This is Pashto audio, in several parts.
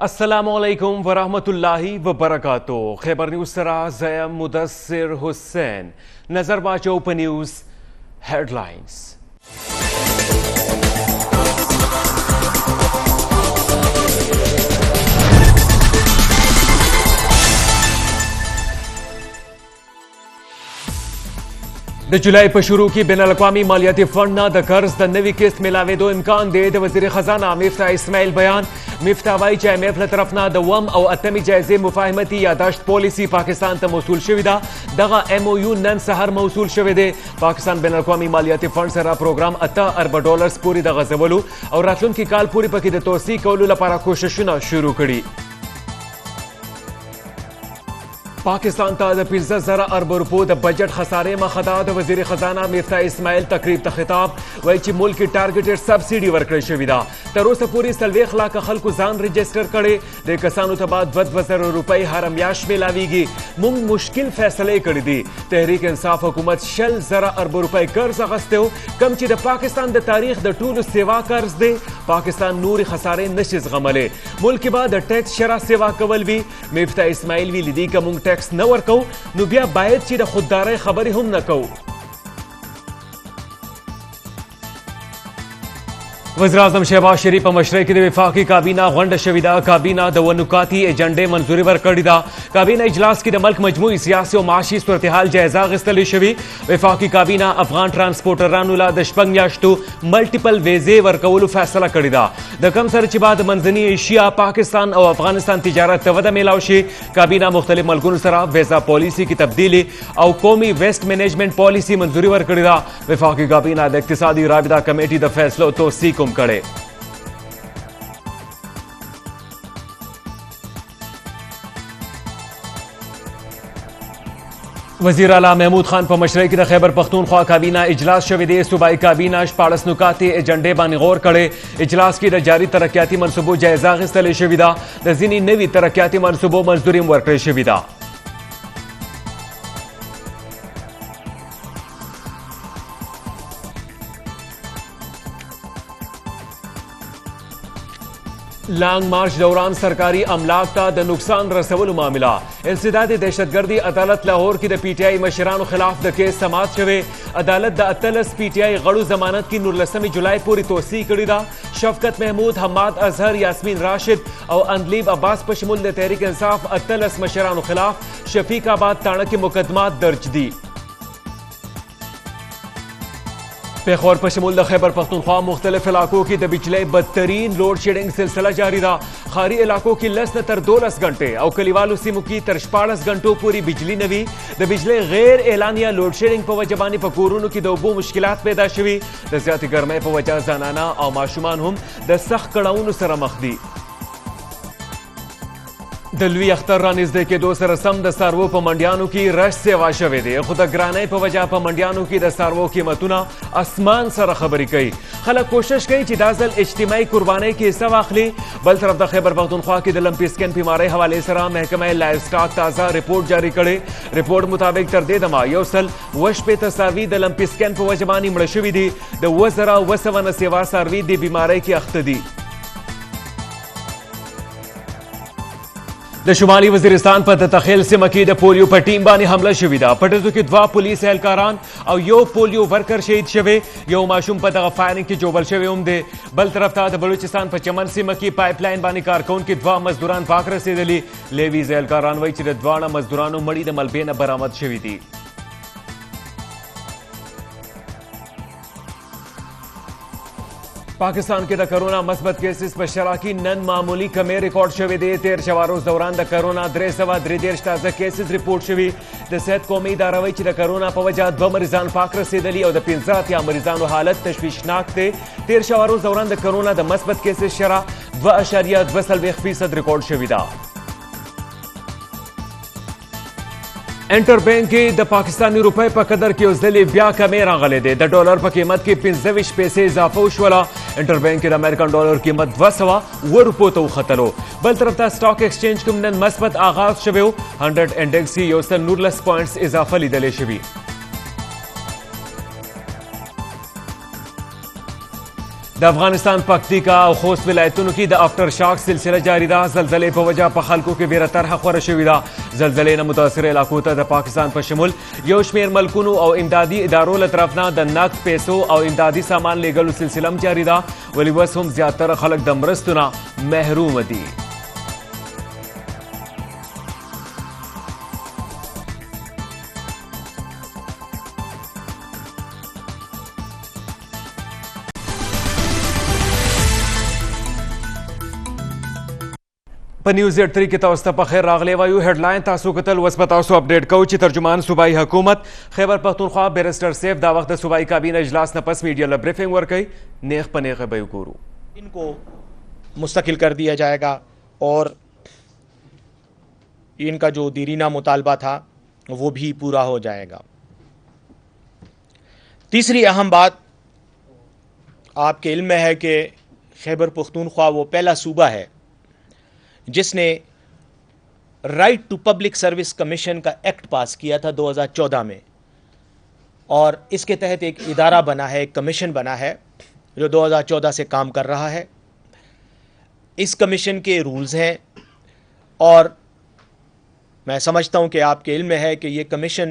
السلام علیکم ورحمۃ اللہ وبرکاتہ. خیبر نیوز سرا زیم مدثر حسین. نظر باچو پا نیوز ہیڈ لائنز. د جولائی په شروع کې بین الاقوامی مالیاتی فنڈ نه د قرض د نوي قسط ملاوېدو امکان دی. د وزیر خزانه مفتاح اسماعیل بیان. مفتاح وایي چې IMF له طرف نه د وم او اتمې جایزې مفاهمتي یاداشت پالیسي پاکستان ته موصول شوې ده. دغه MOU نن سهار موصول شوی دی. پاکستان بین الاقوامی مالیاتی فنډ سره پروګرام $8 ارب پورې د غځولو او راتلونکي کال پورې پکې د توسعې کولو لپاره کوششونه شروع کړي. پاکستان ته د 15,000 ارب روپو د بجټ خسارې مخه ده. د وزیر خزانه مفتاح اسماعیل تقریب ته خطاب وایي چې ملک کې ټارګټډ سبسیډي ورکړل شوې ده. تر اوسه پورې 40 لکه خلکو ځان رجسټر کړي. د کسانو ته بعد 2,000 روپۍ هر میاشت میلاویږي. موږ مشکل فیصلې کړې دي. تحریک انصاف حکومت 60,000 ارب روپۍ قرض اخیستی و کم چې د پاکستان د تاریخ د ټولو سیوا قرض دی. پاکستان نورې خسارې نشي زغملی. ملک به د ټیکس شرح سیوا کول وي. مفتاح اسماعیل ویلي دي که موږ ټیکس نه ورکو نو بیا باید چې د خوددارۍ خبرې هم نه کوو. وزیر اعظم شہباز شریف په مشرۍ کې د وفاقي کابینه غونډه شوې ده. کابینه د ونکاتي ایجنډې منظوري ورکړې ده. کابینه اجلاس کې د ملک مجموعي سیاسي او معاشي صورتحال جایزه اخیستل شوې. وفاقي کابینه افغان ټرانسپورټرانو له د 6 میاشتو ملټیپل ویزې ورکولو فیصله کړې ده. د کم سره چې بعد منځني ایشیا، پاکستان او افغانستان تجارت ته وده میلاو شي. کابینه مختلف ملکونو سره ویزا پالیسي کې تبدیلي او قومي ویسٹ مینجمنٹ پالیسي منظوري ورکړې ده. وفاقي کابینه د اقتصادي رابطه کمیټې د فیصلو توثیق کړي. وزیر اعلی محمود خان په مشرۍ کې د خیبر پختونخوا کابینه اجلاس شوی دی. صوبایي کابینه 14 نکاتې ایجنډې باندې غور کړی. اجلاس کې د جاري ترقیاتي منصوبو جایزه اخیستل شوې ده. د ځینې نوي ترقیاتي منصوبو منظوري هم ورکړل شوې ده. لانگ مارچ دوران سرکاری املاک ته د نقصان رسولو معاملہ. انسداد دہشتگردی عدالت لاہور کی د PTI مشرانو خلاف د کیس سماعت شوی. عدالت د 13 PTI غړو ضمانت کی 19 جولائی پورې توسیع کړې ده. شفقت محمود، حماد اظہر، یاسمین راشد او اندلیب عباس په شمول د تحریک انصاف 13 مشرانو خلاف شفیق آباد تاڼه کې مقدمات درج دي. پیښور په شمول د خیبر پختونخوا مختلف علاقوں کی د بجلی بدترین لوڈ شیڈنگ سلسلہ جاری رہا. خاری علاقوں کی لس نه تر 12 گھنٹے او کلیوالو سیمو کی تر 14 گھنٹوں پوری بجلی نوی. د بجلی غیر اعلانیه لوڈ شیڈنگ په وجه باندې په کورونو کې د اوبو مشکلات پیدا شوي. د زیاتې ګرمۍ په وجه زنانه او ماشومان هم د سخت کړاوونو سره مخ دي. د لوی اختر رانږدې کېدو سره سم د څاروو په منډیانو کې رش سیوا شوی دی. خو د ګرانۍ په وجه په منډیانو کې د څاروو قیمتونه اسمان سره خبرې کوي. خلک کوشش کوي چې دا ځل اجتماعي قربانۍ کې حصه واخلي. بل طرف د خیبر پختونخوا کې د لمپي سکن بیمارۍ حوالې سره محکمه لایف سټاک تازه رپورټ جاری کړی. رپورټ مطابق تر دې دمه 150 څاروي د لمپي سکن په وجه باندې مړه شوي دي. د 2,290 څاروي د بیمارۍ کې اخته دي. د شمالي وزیرستان په تخیل سیمه کې د پولیو په ټیم باندې حمله شوې ده. په ټزو کې 2 پولیس اهلکاران او یو پولیو ورکر شهید شوی. یو ماشوم په دغه فایرنګ کې جوبل شوی هم دی. بل طرف ته د بلوچستان په چمن سیمه کې پایپ لاین باندې کارکونکي 2 مزدوران پاک رسېدلي. لیویز اهلکاران وایي چې د 2 مزدورانو مړي د ملبې نه برآمد شوي دي. پاکستان کې د کرونا مثبت کیسز په شرح کې نن معمولی کمی ریکارډ شوی دی. 13 روز دوران د کرونا 333 تازه کیسز ریپورټ شوي. د صحت قومي اداره وایي چې د کرونا په وجه 2 مریضان پاک رسېدلي او د 15 مریضانو حالت تشویشناک دی. 13 روز دوران د کرونا د مثبت کیسز شرح 2.2% ریکارډ شوی ده. انټر بینک کې د پاکستانی روپۍ په قدر کې اوس ځلې بیا کمی راغلی دی. د ډالر په قیمت کې 25 پیسې اضافه وشوله. انټر بینک کې د امریکن ډالر قیمت 200 روپو ته وختلو. بل طرف ته سټاک ایکسچینج کوم نن مثبت آغاز شوی و. 100 انډیکس کې 19 پوینټس اضافه لیدلی شوي. افغانستان پکتیکا او خوست ولایتونو کې د افټر شاک سلسله جاری ده. زلزلې په وجه په خلکو کې ویره طرحه خوره شوې ده. زلزلې نه متاثر علاقو ته د پاکستان په شمول یو شمېر ملکونو او امدادي ادارو له طرف نه د نقد پیسو او امدادي سامان لیږلو سلسله هم جاری ده، ولې اوس هم زیاتره خلک د مرستو نه محروم دي. په نیوز 83 کې تاسو ته په خیر راغلی وایو. هډلاین تاسو کتل، اوس به تاسو اپډیټ کوو چې ترجمان صوبایي حکومت خیبر پختونخوا بیرسټر سیف دا وخت د صوبایي کابینه اجلاس نه پس میډیا له بریفنګ ورکوي. نیغ په نیغه به وګورو. ان کو مستقل کر دیا جائے گا اور ان کا جو دیرینہ مطالبہ تھا وہ بھی پورا ہو جائے گا. تیسری اہم بات آپ کے علم میں ہے کہ خیبر پختونخوا وہ پہلا صوبہ ہے جس نے رائٹ ٹو پبلک سروس کمیشن کا ایکٹ پاس کیا تھا 2014 میں، اور اس کے تحت ایک ادارہ بنا ہے، ایک کمیشن بنا ہے جو 2014 سے کام کر رہا ہے. اس کمیشن کے رولز ہیں اور میں سمجھتا ہوں کہ آپ کے علم میں ہے کہ یہ کمیشن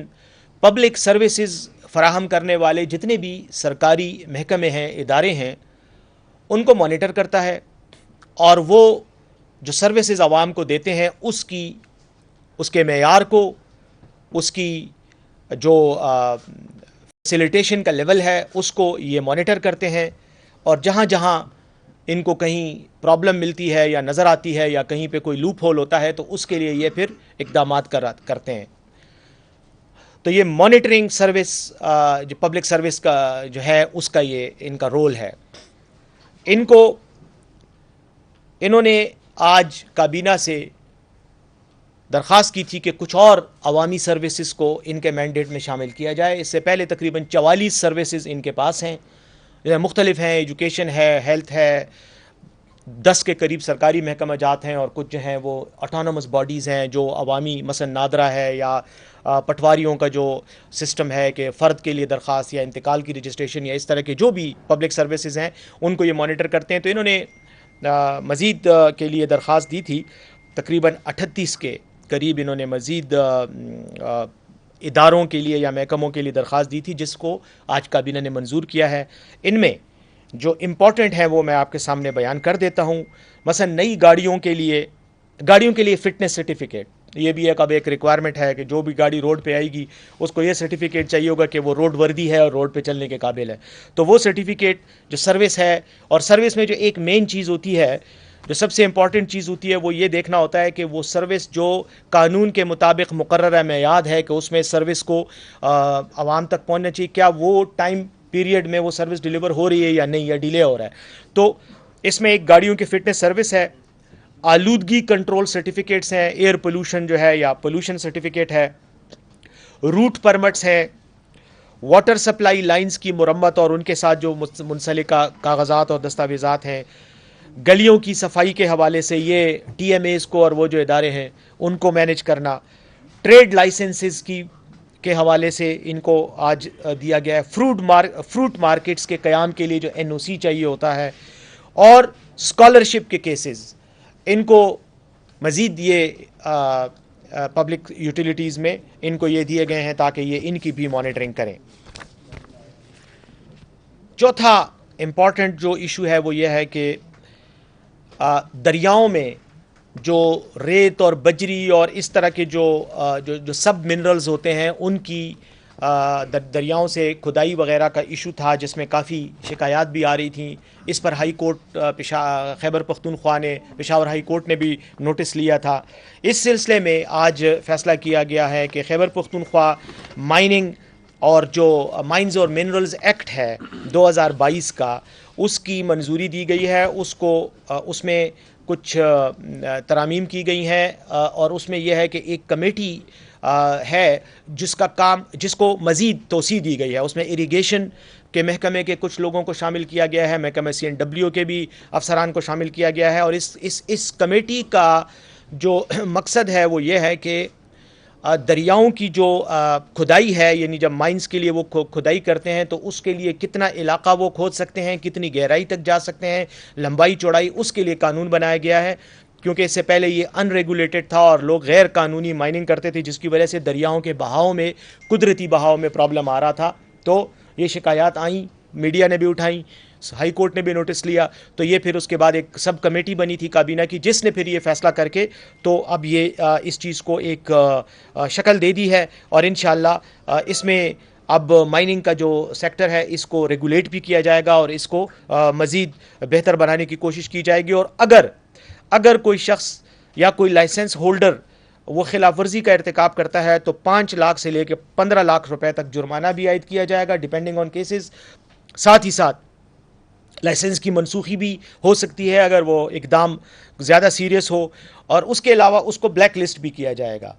پبلک سروسز فراہم کرنے والے جتنے بھی سرکاری محکمے ہیں، ادارے ہیں، ان کو مانیٹر کرتا ہے، اور وہ جو سروسز عوام کو دیتے ہیں اس کے معیار کو، اس کی جو فیسیلیٹیشن کا لیول ہے اس کو یہ مانیٹر کرتے ہیں، اور جہاں جہاں ان کو کہیں پرابلم ملتی ہے یا نظر آتی ہے یا کہیں پہ کوئی لوپ ہول ہوتا ہے تو اس کے لیے یہ پھر اقدامات کرتے ہیں. تو یہ مانیٹرنگ سروس جو پبلک سروس کا جو ہے اس کا یہ ان کا رول ہے. انہوں نے آج کابینہ سے درخواست کی تھی کہ کچھ اور عوامی سروسز کو ان کے مینڈیٹ میں شامل کیا جائے. اس سے پہلے تقریباً 44 سروسز ان کے پاس ہیں، مختلف ہیں، ایجوکیشن ہے، ہیلتھ ہے، 10 کے قریب سرکاری محکمہ جات ہیں، اور کچھ جو ہیں وہ اٹانومس باڈیز ہیں جو عوامی مثلا نادرہ ہے یا پٹواریوں کا جو سسٹم ہے کہ فرد کے لیے درخواست یا انتقال کی رجسٹریشن یا اس طرح کے جو بھی پبلک سروسز ہیں ان کو یہ مانیٹر کرتے ہیں. تو انہوں نے مزید کے لیے درخواست دی تھی، تقریباً 38 کے قریب انہوں نے مزید اداروں کے لیے یا محکموں کے لیے درخواست دی تھی، جس کو آج کابینہ نے منظور کیا ہے. ان میں جو امپورٹنٹ ہیں وہ میں آپ کے سامنے بیان کر دیتا ہوں. مثلا نئی گاڑیوں کے لیے فٹنس سرٹیفکیٹ، یہ بھی اب ایک ریکوائرمنٹ ہے کہ جو بھی گاڑی روڈ پہ آئے گی اس کو یہ سرٹیفکیٹ چاہیے ہوگا کہ وہ روڈ وردی ہے اور روڈ پہ چلنے کے قابل ہے. تو وہ سرٹیفکیٹ جو سروس ہے، اور سروس میں جو ایک مین چیز ہوتی ہے، جو سب سے امپورٹنٹ چیز ہوتی ہے، وہ یہ دیکھنا ہوتا ہے کہ وہ سروس جو قانون کے مطابق مقررہ میعاد ہے کہ اس میں سروس کو عوام تک پہنچنا چاہیے، کیا وہ ٹائم پیریڈ میں وہ سروس ڈیلیور ہو رہی ہے یا نہیں، یا ڈیلے ہو رہا ہے. تو اس میں ایک گاڑیوں کی فٹنس سروس ہے، آلودگی کنٹرول سرٹیفکیٹس ہیں، ایئر پولوشن جو ہے یا پولوشن سرٹیفکیٹ ہے، روٹ پرمٹس ہیں، واٹر سپلائی لائنز کی مرمت اور ان کے ساتھ جو منسلکہ کاغذات اور دستاویزات ہیں، گلیوں کی صفائی کے حوالے سے یہ ٹی ایم ایز کو اور وہ جو ادارے ہیں ان کو مینیج کرنا، ٹریڈ لائسنسز کے حوالے سے ان کو آج دیا گیا ہے، فروٹ مارکیٹس کے قیام کے لیے جو این او سی چاہیے ہوتا ہے، اور اسکالرشپ کے کیسز ان کو مزید یہ پبلک یوٹیلیٹیز میں ان کو یہ دیے گئے ہیں تاکہ یہ ان کی بھی مانیٹرنگ کریں. چوتھا امپورٹنٹ جو ایشو ہے وہ یہ ہے کہ دریاؤں میں جو ریت اور بجری اور اس طرح کے جو سب منرلز ہوتے ہیں ان کی دریاؤں سے کھدائی وغیرہ کا ایشو تھا، جس میں کافی شکایات بھی آ رہی تھیں. اس پر ہائی کورٹ خیبر پختونخوا نے، پشاور ہائی کورٹ نے بھی نوٹس لیا تھا. اس سلسلے میں آج فیصلہ کیا گیا ہے کہ خیبر پختونخوا مائننگ اور جو مائنز اور منرلز ایکٹ ہے 2022 کا، اس کی منظوری دی گئی ہے. اس میں کچھ ترامیم کی گئی ہیں، اور اس میں یہ ہے کہ ایک کمیٹی ہے جس کو مزید توسیع دی گئی ہے. اس میں اریگیشن کے محکمے کے کچھ لوگوں کو شامل کیا گیا ہے، محکمہ CNW کے بھی افسران کو شامل کیا گیا ہے. اور اس کمیٹی کا جو مقصد ہے وہ یہ ہے کہ دریاؤں کی جو کھدائی ہے، یعنی جب مائنز کے لیے وہ کھدائی کرتے ہیں تو اس کے لیے کتنا علاقہ وہ کھود سکتے ہیں، کتنی گہرائی تک جا سکتے ہیں، لمبائی چوڑائی، اس کے لیے قانون بنایا گیا ہے، کیونکہ اس سے پہلے یہ ان ریگولیٹڈ تھا اور لوگ غیر قانونی مائننگ کرتے تھے، جس کی وجہ سے دریاؤں کے بہاؤ میں، قدرتی بہاؤ میں پرابلم آ رہا تھا. تو یہ شکایات آئیں، میڈیا نے بھی اٹھائیں، ہائی کورٹ نے بھی نوٹس لیا، تو یہ پھر اس کے بعد ایک سب کمیٹی بنی تھی کابینہ کی، جس نے پھر یہ فیصلہ کر کے تو اب یہ اس چیز کو ایک شکل دے دی ہے، اور انشاءاللہ اس میں اب مائننگ کا جو سیکٹر ہے اس کو ریگولیٹ بھی کیا جائے گا اور اس کو مزید بہتر بنانے کی کوشش کی جائے گی. اور اگر کوئی شخص یا کوئی لائسنس ہولڈر وہ خلاف ورزی کا ارتکاب کرتا ہے تو 5 لاکھ سے لے کے 15 لاکھ روپے تک جرمانہ بھی عائد کیا جائے گا ڈیپینڈنگ آن کیسز. ساتھ ہی ساتھ لائسنس کی منسوخی بھی ہو سکتی ہے اگر وہ اقدام زیادہ سیریس ہو، اور اس کے علاوہ اس کو بلیک لسٹ بھی کیا جائے گا.